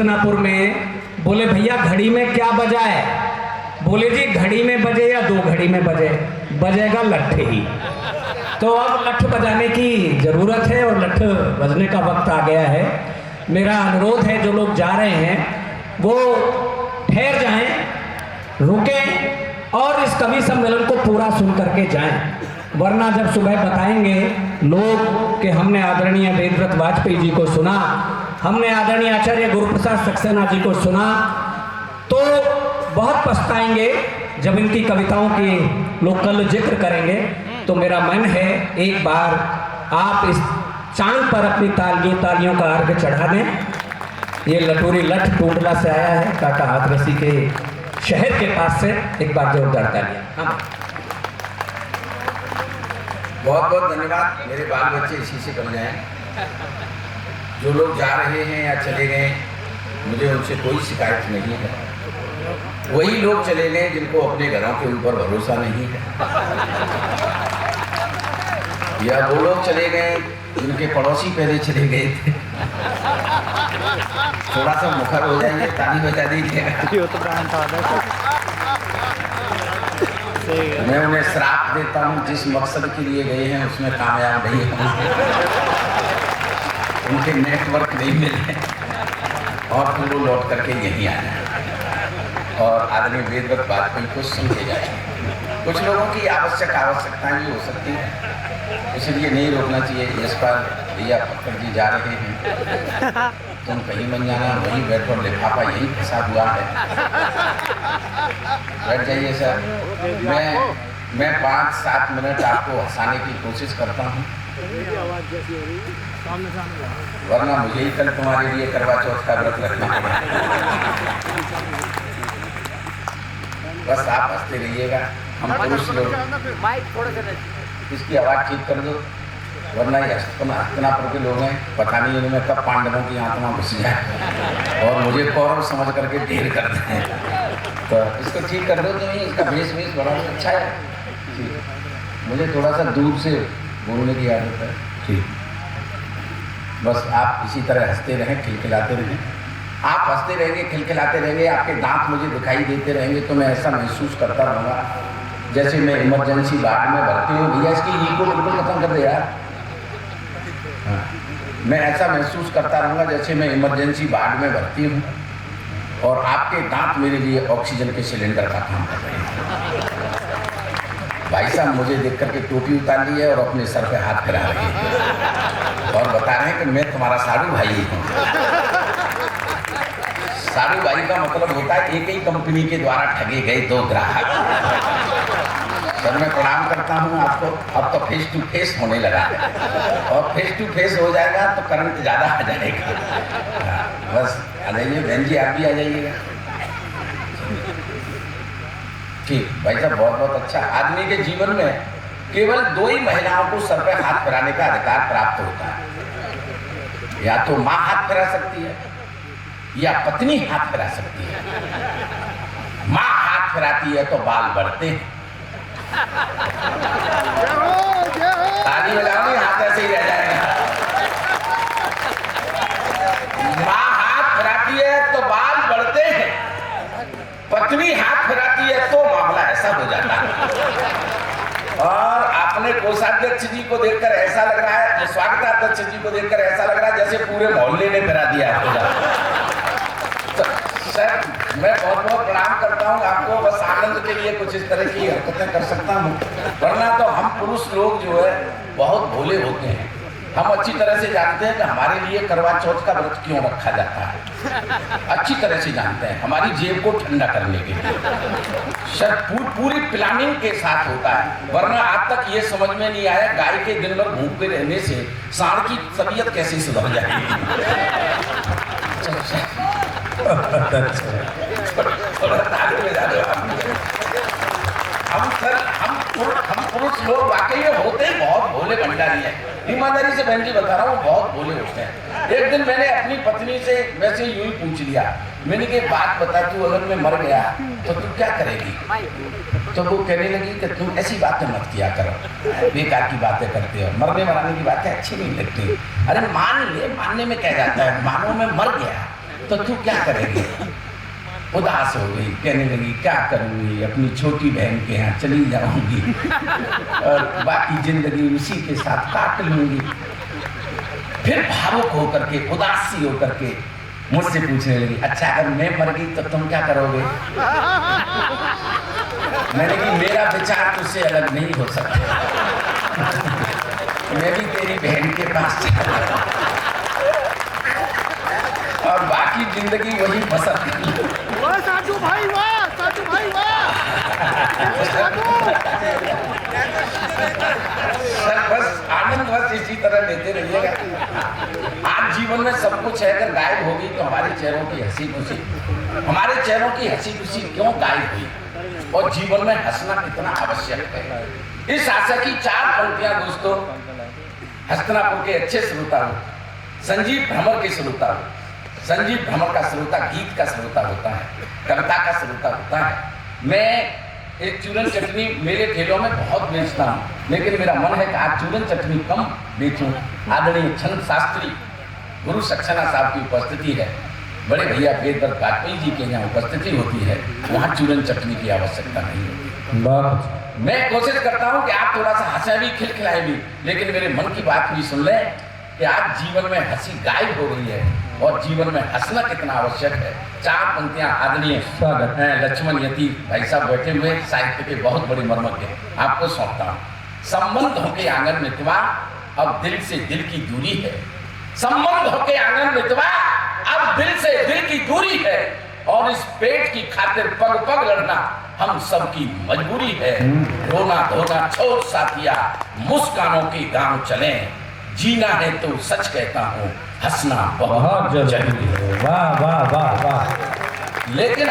हस्तिनापुर में। बोले भैया घड़ी में क्या बजा है? बोले जी घड़ी में बजे या 2 घड़ी में बजे, बजेगा लठ ही। तो अब लठ बजाने की ज़रूरत है और लठ बजने का वक्त आ गया है। मेरा अनुरोध है जो लोग जा रहे हैं वो ठहर जाएं, रुकें और इस कवि सम्मेलन को पूरा सुन करके जाएं, वरना जब सुबह बताएंगे लोग कि हमने आदरणीय वेदव्रत वाजपेयी जी को सुना, हमने आदरणीय आचार्य गुरुप्रसाद सक्सेना जी को सुना, तो बहुत पछताएंगे जब इनकी कविताओं की लोग कल जिक्र करेंगे। तो मेरा मन है एक बार आप इस चांद पर अपनी तालियों का अर्घ चढ़ा दें। ये लटोरी लठ टूंडला से आया है, काका हाथरसी के शहर के पास से। एक बार जोरदार तालियां। हाँ, बहुत बहुत धन्यवाद। मेरे बाल बच्चे इसी से बन जाएं। जो लोग जा रहे हैं या चले गए, मुझे उनसे कोई शिकायत नहीं है। वही लोग चले गए जिनको अपने घरों के ऊपर भरोसा नहीं है, या वो लोग चले गए जिनके पड़ोसी पहले चले गए थे। थोड़ा सा मुखर हो जाएंगे, ताली बजा दीजिएगा। मैं उन्हें श्राप देता हूँ, जिस मकसद के लिए गए हैं उसमें कामयाब नहीं होंगे, उनके नेटवर्क नहीं मिले और फिर वो लौट करके यहीं आ जाए और आदरणीय वेदव्रत वाजपेयी को सुन के जाए। कुछ लोगों की आवश्यकताएं भी हो सकती हैं, इसलिए नहीं रोकना चाहिए। इस पर भैया फक्कर जी जा रहे हैं, तुम कहीं मत जाना, वहीं बैठो, लिफाफा यहीं फंसा हुआ है, बैठ जाइए सर। मैं 5-7 मिनट आपको हंसाने की कोशिश करता हूँ, वरना मुझे ही कल तुम्हारे लिए करवा चौथ का व्रत रखना पड़ेगा। बस आप हंसते रहिएगा। हम पुरुष लोग इसकी आवाज़ ठीक कर दो, वरना ये हस्तिनापुर के लोग हैं, पता नहीं इनमें कब पांडवों की आत्मा घुस जाए और मुझे कौरव समझ करके ढेर कर दें। तो इसको ठीक कर दो। तो इसका भेष बड़ा अच्छा है। मुझे थोड़ा सा दूर से बोलने की आदत है। ठीक, बस आप इसी तरह हंसते रहें, खिलखिलाते रहें। आप हंसते रहेंगे, खिलखिलाते रहेंगे, आपके दांत मुझे दिखाई देते रहेंगे, तो मैं ऐसा महसूस करता रहूँगा जैसे मैं इमरजेंसी वार्ड में भर्ती हूँ। भैया इसकी ई को बिल्कुल खत्म कर दे यार। हाँ, मैं ऐसा महसूस करता रहूँगा जैसे मैं इमरजेंसी वार्ड में भर्ती हूँ और आपके दांत मेरे लिए ऑक्सीजन के सिलेंडर का काम कर रहे हैं। भाई साहब मुझे देख करके टोपी उतार ली है और अपने सर पे हाथ फिरा रहे हैं और बता रहे हैं कि मैं तुम्हारा साड़ू भाई हूँ। साड़ू भाई का मतलब होता है एक ही कंपनी के द्वारा ठगे गए 2 ग्राहक। सर मैं प्रणाम करता हूँ आपको। अब तो फेस टू फेस होने लगा है और फेस टू फेस हो जाएगा तो करंट ज़्यादा आ जाएगा। बस आ जाइए बहन जी, आप भी आ जाइएगा। ठीक भाई साहब, बहुत बहुत अच्छा। आदमी के जीवन में केवल 2 ही महिलाओं को सर पे हाथ फिराने का अधिकार प्राप्त होता है, या तो माँ हाथ फिरा सकती है या पत्नी हाथ फिरा सकती है। माँ हाथ फिराती है तो बाल बढ़ते हैं। ताली बजाओ, हाथ ऐसे ही रह जाएगा। माँ हाथ फिराती है तो बाल बढ़ते हैं, पत्नी हाथ फिराती है तो मामला ऐसा हो जाता है। और आपने कोषाध्यक्ष जी को देखकर ऐसा लग रहा है, स्वागताध्यक्ष जी को देखकर ऐसा लग रहा है जैसे पूरे मोहल्ले ने फिरा दिया आपको। तो सर मैं बहुत बहुत प्रणाम करता हूँ आपको। बस आनंद के लिए कुछ इस तरह की हरकतें कर सकता हूँ, वरना तो हम पुरुष लोग जो है बहुत भोले होते हैं। हम अच्छी तरह से जानते हैं कि हमारे लिए करवा चौथ का व्रत क्यों रखा जाता है। अच्छी तरह से जानते हैं, हमारी जेब को ठंडा करने के लिए। सर पूरी प्लानिंग के साथ होता है, वरना आज तक ये समझ में नहीं आया गाय के दिन भर भूखे रहने से सांड की तबीयत कैसे सुधर जाएगी। हम पुरुष लोग वाकई में होते ही बहुत भोले भंडारी हैं। ईमानदारी से बहन जी बता रहा हूँ, बहुत भोले होते हैं। एक दिन मैंने अपनी पत्नी से वैसे यूं ही पूछ लिया, मैंने कहा बात बता, तू अगर मैं मर गया तो तू क्या करेगी? तो वो कहने लगी कि तुम ऐसी बातें मत किया करो, बेकार की बातें करते हो, मरने मराने की बातें अच्छी नहीं लगती। अरे मान ले, मानने में क्या जाता है, मानो मैं मर गया तो तू क्या करेगी? उदास हो गई, कहने लगी क्या करूँगी, अपनी छोटी बहन के यहाँ चली जाऊंगी और बाकी जिंदगी उसी के साथ काट लूंगी। फिर भावुक होकर के, उदासी होकर के मुझसे पूछने लगी, अच्छा अगर मैं मर गई तो तुम क्या करोगे? मैंने कहा मेरा विचार तुझसे अलग नहीं हो सकता, मैं भी तेरी बहन के पास चला और बाकी जिंदगी वही बसर कर। वाह साजू भाई, वाह साजू भाई, वाह सर बस आनंद बस इसी तरह लेते रहिएगा। आज जीवन में सब कुछ है, अगर गायब होगी तो हमारे चेहरों की हंसी खुशी, हमारे चेहरों की हंसी खुशी क्यों गायब हुई और जीवन में हंसना कितना आवश्यक है। इस आशा की 4 पंक्तियां दोस्तों हस्तिनापुर के अच्छे श्रोता हो, संजीव भ्रमर के श्रोता हो। संजीव भ्रमर का श्रोता गीत का श्रोता होता है, कविता का श्रोता होता है। मैं एक चूरन चटनी मेरे ठेलों में बहुत बेचता हूँ, लेकिन मेरा मन है कि आज चूरन चटनी कम बेचूं। आदरणीय छंद शास्त्री गुरु सक्सेना साहब की उपस्थिति है, बड़े भैया वेदव्रत वाजपेयी जी के यहाँ उपस्थिति होती है, वहाँ चूरन चटनी की आवश्यकता नहीं होती। मैं कोशिश करता हूँ कि आप थोड़ा सा हंसे भी, खिलखिलाए भी, लेकिन मेरे मन की बात भी सुन लें कि आज जीवन में हंसी गायब हो रही है और जीवन में हंसना कितना आवश्यक है। 4 पंक्तियां आदरणीय स्वागत है लक्ष्मण यति भाई साहब बैठे हुए, साहित्य के बहुत बड़े मर्मज्ञ, आपको सौंपता हूँ। संबंध होके आंगन मितवा, अब दिल से दिल की दूरी है। संबंध होके आंगन मितवा, अब दिल से दिल की दूरी है, और इस पेट की खातिर पग पग लड़ना हम सबकी मजबूरी है। रोना धोना छोड़ साथिया, मुस्कानों की गांव चले, जीना है तो सच कहता हूँ, हंसना बहुत जरूरी है। वाह वाह वाह वाह। लेकिन